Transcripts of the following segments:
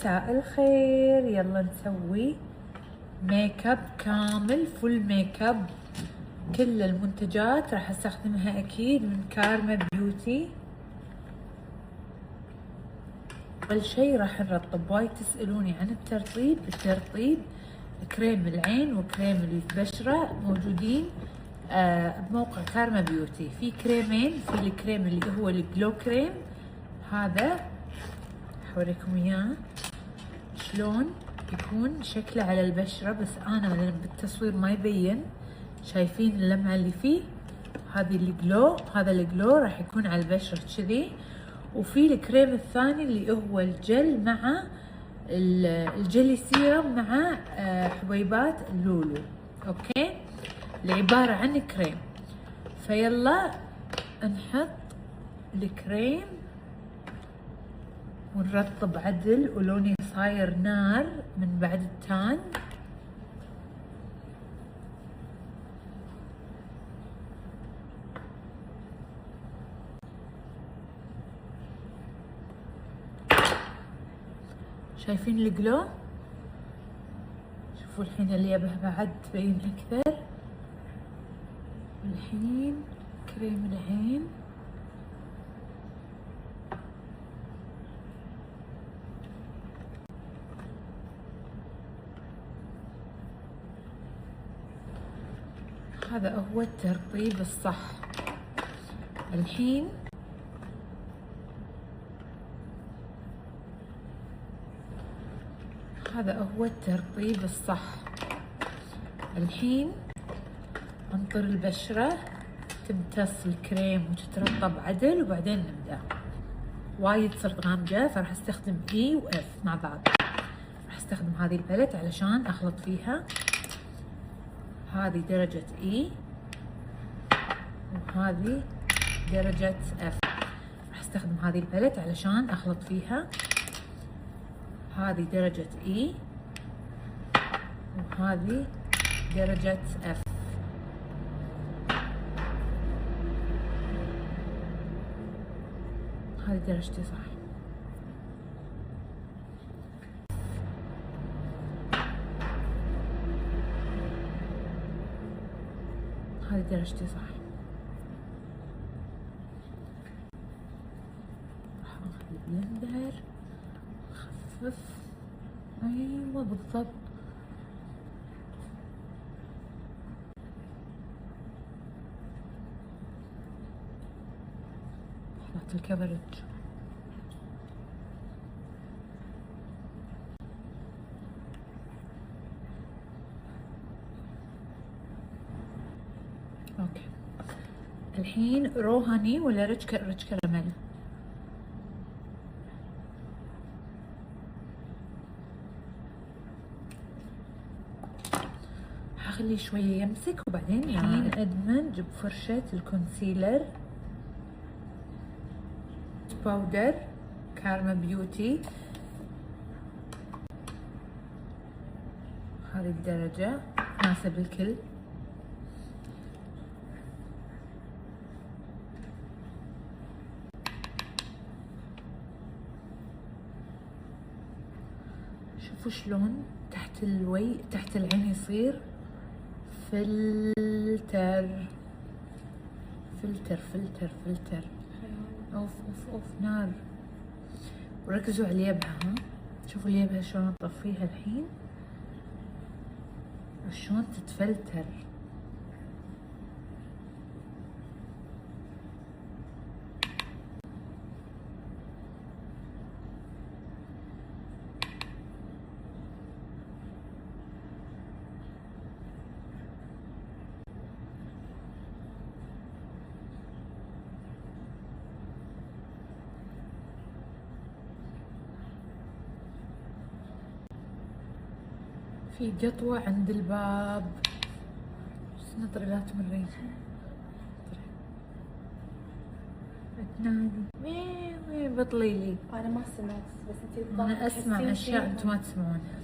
مساء الخير. يلا نسوي ميك اب كامل، فول ميك اب. كل المنتجات راح استخدمها اكيد من كارما بيوتي. اول شي راح نرطب. وايد تسألوني عن الترطيب. كريم العين وكريم البشرة موجودين بموقع كارما بيوتي. في كريمين، في الكريم اللي هو الجلو كريم، هذا حوريكم اياه شلون يكون شكله على البشرة، بس انا بالتصوير ما يبين. شايفين اللمعة اللي فيه؟ هذه الجلو، هذا الجلو راح يكون على البشرة كذي. وفي الكريم الثاني اللي هو الجل مع الجلي سيرم مع حبيبات اللولو، اوكي، اللي عبارة عن كريم. فيلا نحط الكريم ونرطب عدل، ولوني صاير نار من بعد التان. شايفين الجلو؟ شوفوا الحين اللي يبه بعد تبين اكثر. الحين كريم العين هذا هو الترطيب الصح. الحين هذا هو الترطيب الصح. الحين انطر البشرة تمتص الكريم وتترطب عدل، وبعدين نبدأ. وايد صرت غامجة فراح استخدم اي واف مع بعض. راح استخدم هذه الباليت علشان اخلط فيها. هذه درجة اي وهذه درجة اف. راح استخدم هذه الباليت علشان اخلط فيها. هذه درجة اي وهذه درجة اف. هذه درجتي صح. هذه درجتي صح. راح اخذ البلندر اخفف. ايوه بالضبط. حطيت الكفرج. اوكي، الحين رو هاني ولا ريتش كراميل؟ هخليه شوية يمسك وبعدين الحين ادمج بفرشة الكونسيلر باودر كارما بيوتي. هذه الدرجة تناسب الكل. شوفوا شلون تحت تحت العين يصير فلتر فلتر فلتر فلتر. اوف اوف اوف نار. وركزوا على اليبهة، ها شوفوا اليبهة شلون اطفيها الحين وشلون تتفلتر. في قطوة عند الباب، بس نطري لا تمرين. تنادي وين بطلي لي؟ انا ما سمعت، بس انت انا اسمع اشياء انتم ما تسمعونها.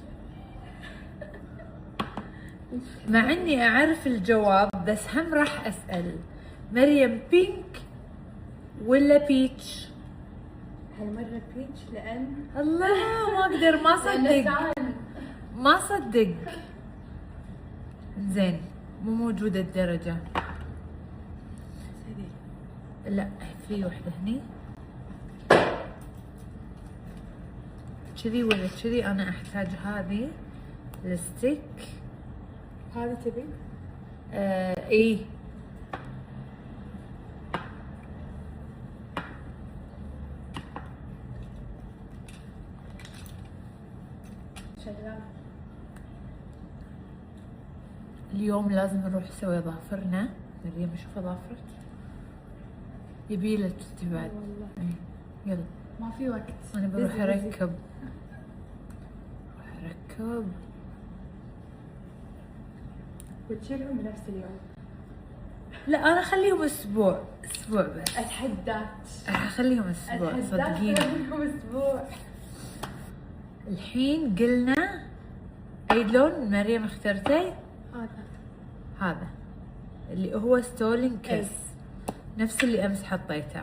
مع اني اعرف الجواب بس هم راح اسأل. مريم بينك ولا بيتش؟ هالمرة بيتش لأن الله ما اقدر ما صدق ما صدق. زين مو موجودة الدرجة. لا في وحدة هني كذي ولا كذي. انا احتاج هذه الستيك. هذا تبي؟ ايه شغال. اليوم لازم نروح نسوي اظافرنا. مريم اشوف اظافرك يبيله تستبعد. والله ايه يلا ما في وقت. انا بروح busy. اركب. اركب وتشيلهم بنفس اليوم. لا انا اخليهم اسبوع بس. اتحداك. اخليهم اسبوع صدقيني. لكم اسبوع. الحين قلنا اي لون مريم اخترتي؟ هذا اللي هو ستولين كيس. نفس اللي امس حطيته.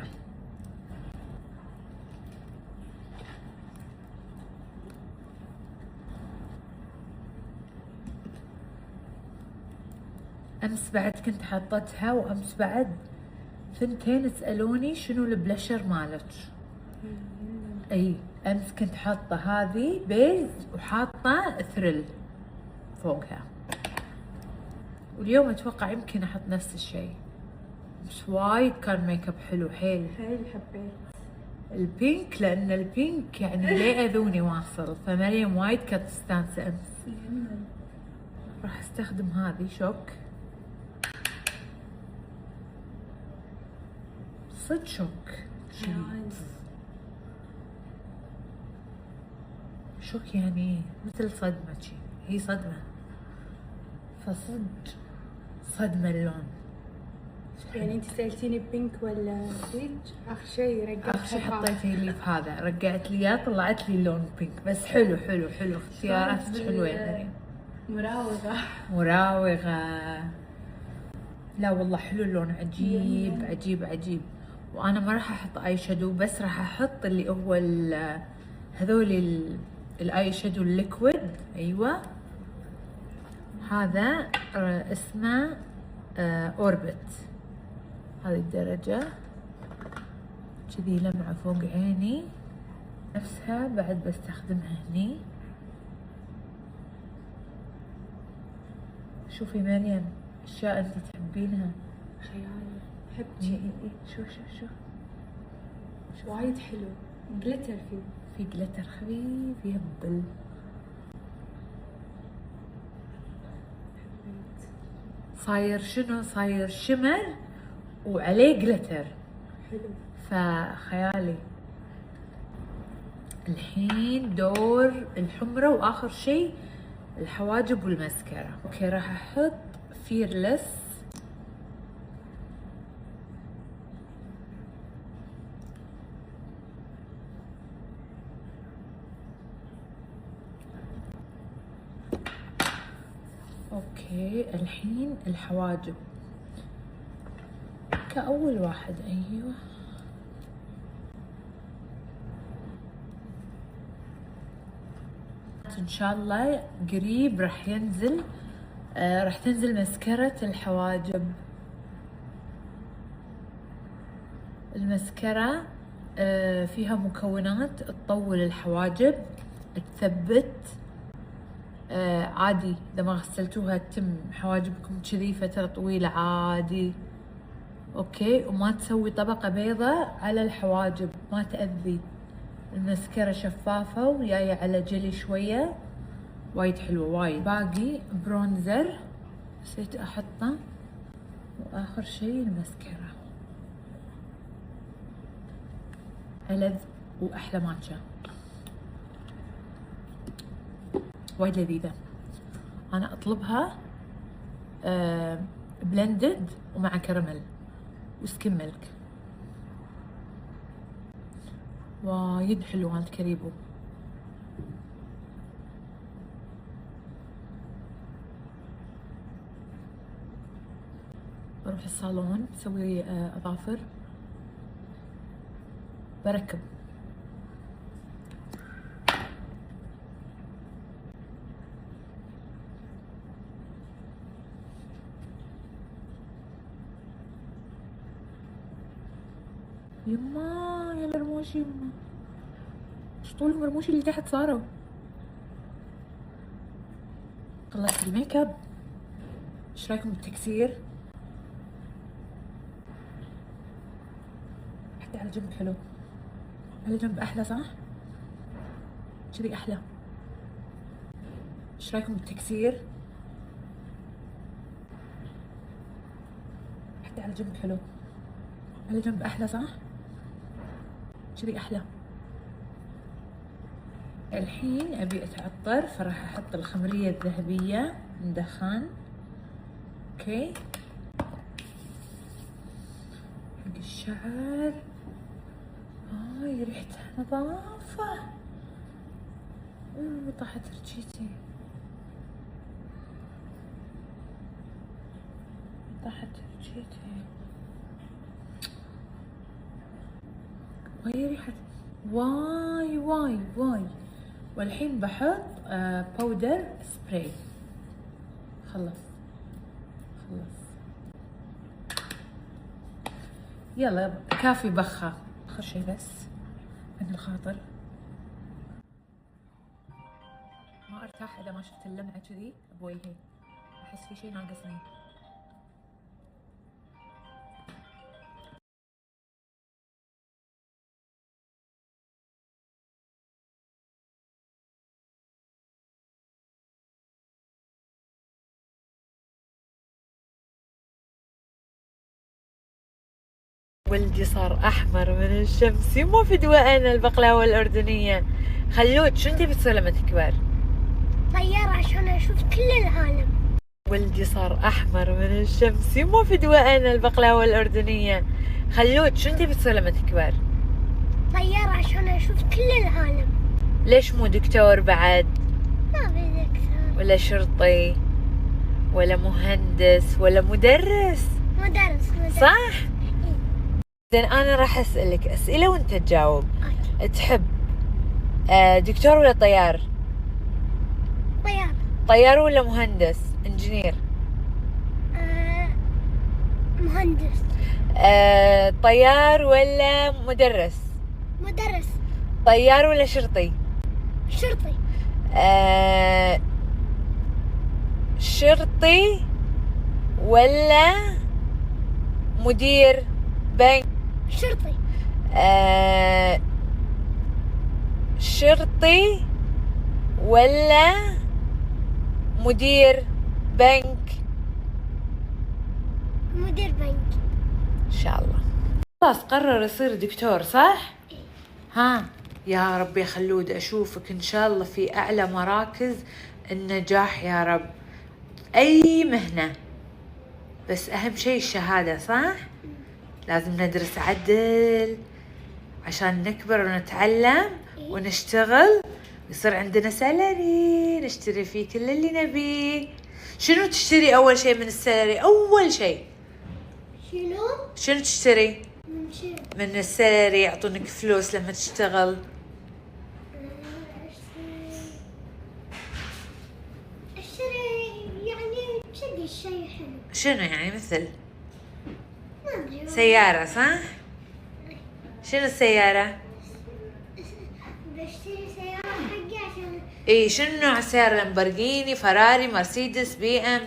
امس بعد كنت حطتها، وامس بعد ثنتين سالوني شنو البلشر مالك. اي امس كنت حاطه هذه بيز وحاطه ثريل فوقها، واليوم اتوقع يمكن احط نفس الشيء. بس وايد كان ميك اب حلو حيل. حيل حبيت البينك لان البينك يعني لا اذوني واصل، فمريم وايد كانت تستانس امس. راح استخدم هذه شوك. صد شوك شوك يعني مثل صدمة شي. هي صدمة، صدمة اللون. يعني انت سألتيني بينك ولا بيج؟ اخر شيء رجعت. اخر شي حطيتي لي في هذا، رجعت لي اياه طلعت لي لون بينك. بس حلو حلو حلو، اختياراتك حلوة يا مريم. مراوغة. لا والله حلو اللون، عجيب عجيب عجيب. وانا ما راح احط اي شادو، بس راح احط اللي هو هذول الاي شادو الليكويد. ايوه هذا اسمه اوربت. هذه الدرجة كذي لمعة فوق عيني، نفسها بعد بستخدمها هني. شوفي مريم اشياء انت تحبينها. خيال. احب شوف وايد حلو. جلتر فيه. في جلتر خفيف يهبل. صاير شنو؟ صاير شمر وعليه جلتر حلو. فخيالي. الحين دور الحمرة، واخر شيء الحواجب والمسكرة. اوكي راح احط فيرلس. اوكي الحين الحواجب كأول واحد. ايوه ان شاء الله قريب راح ينزل راح تنزل مسكرة الحواجب. المسكرة فيها مكونات تطول الحواجب، تثبت. عادي اذا ما غسلتوها تتم حواجبكم كذي فترة طويلة عادي. اوكي وما تسوي طبقة بيضة على الحواجب، ما تأذي. المسكرة شفافة وجاية على جلي شوية، وايد حلوة وايد. باقي برونزر نسيت احطه، واخر شيء المسكرة. ألذ واحلى ماتشا، وايد لذيذة. انا اطلبها بلندد ومع كراميل وسكيم ميلك، وايد حلو مالت كريبو. بروح الصالون بسوي اظافر، بركب يما يا مرموش يما، ايش طول المرموش اللي تحت صاروا. خلصت الميك اب، ايش رايكم بالتكسير؟ حتى على جنب حلو، على جنب احلى صح؟ كذي احلى. ايش رايكم بالتكسير؟ حتى على جنب حلو، على جنب احلى صح؟ كذي احلى. الحين ابي اتعطر، فراح احط الخمرية الذهبية من دخان. اوكي، حق الشعر. هاي ريحتها نظافة. طاحت رجيتي، طاحت رجيتي. وهي ريحة واي واي واي. والحين بحط باودر سبراي. خلص. يلا كافي بخة. آخر شي بس عن الخاطر، ما ارتاح اذا ما شفت اللمعة كذي بوجهي، احس في شي ناقصني. ولدي صار احمر من الشمس، يما فدوى انا البقلاوة الاردنية. خلود شو تبي تصير لما تكبر؟ طيارة عشان اشوف كل العالم. ولدي صار احمر من الشمس، يما فدوى انا البقلاوة الاردنية. خلود شو تبي تصير لما تكبر؟ طيارة عشان اشوف كل العالم. ليش مو دكتور بعد؟ ما بدي اكثر. ولا شرطي ولا مهندس ولا مدرس؟ مدرس. صح؟ زين انا راح اسألك اسئلة وانت تجاوب. تحب دكتور ولا طيار؟ طيارة. طيار ولا مهندس انجينير؟ مهندس. طيار ولا مدرس؟ مدرس. طيار ولا شرطي؟ شرطي. شرطي ولا مدير بنك؟ شرطي. شرطي ولا مدير بنك؟ مدير بنك. ان شاء الله. خلاص قرر يصير دكتور صح؟ ها يا رب يا خلود اشوفك ان شاء الله في اعلى مراكز النجاح يا رب. اي مهنة، بس اهم شيء الشهادة صح؟ لازم ندرس عدل عشان نكبر ونتعلم ونشتغل ويصير عندنا سالري نشتري فيه كل اللي نبيه. شنو تشتري اول شيء من السالري؟ اول شيء شنو تشتري من السالري؟ يعطونك فلوس لما تشتغل. اشتري يعني كذي شيء حلو. شنو يعني مثل؟ ما ادري. سيارة صح؟ شنو السيارة؟ بشتري سيارة حقي عشان اي شنو نوع السيارة؟ لامبورغيني، فراري، مرسيدس، بي ام،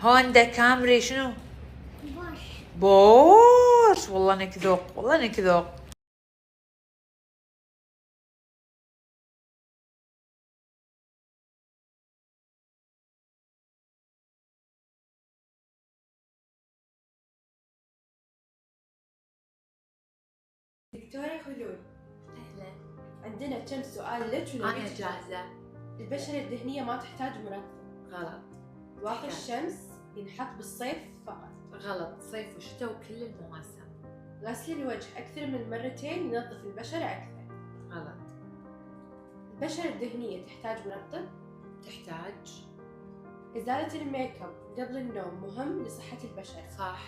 هوندا، كامري، شنو؟ بورش. والله انك ذوق، والله انك ذوق. دكتورة خلود، اهلا. عندنا كم سؤال لك انا ونبيك. جاهزة. البشرة الدهنية ما تحتاج منظم. غلط. واقي تحتاج. الشمس ينحط بالصيف فقط. غلط، صيف وشتاء وكل المواسم. غسل الوجه أكثر من مرتين ينظف البشرة أكثر. غلط. البشرة الدهنية تحتاج منظم. تحتاج. إزالة الميك اب قبل النوم مهم لصحة البشرة. صح.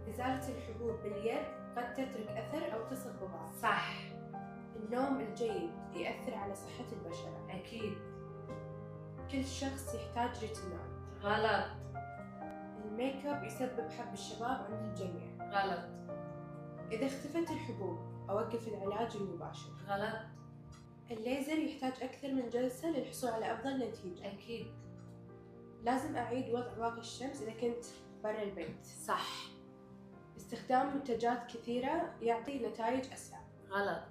إزالة الحبوب باليد قد تترك أثر أو تصل ببعض. صح. النوم الجيد يأثر على صحة البشرة. اكيد. كل شخص يحتاج ريتينول. غلط. الميك اب يسبب حب الشباب عند الجميع. غلط. إذا اختفت الحبوب أوقف العلاج المباشر. غلط. الليزر يحتاج أكثر من جلسة للحصول على أفضل نتيجة. أكيد. لازم أعيد وضع واقي الشمس إذا كنت برا البيت. صح. استخدام منتجات كثيرة يعطي نتائج أسرع. غلط.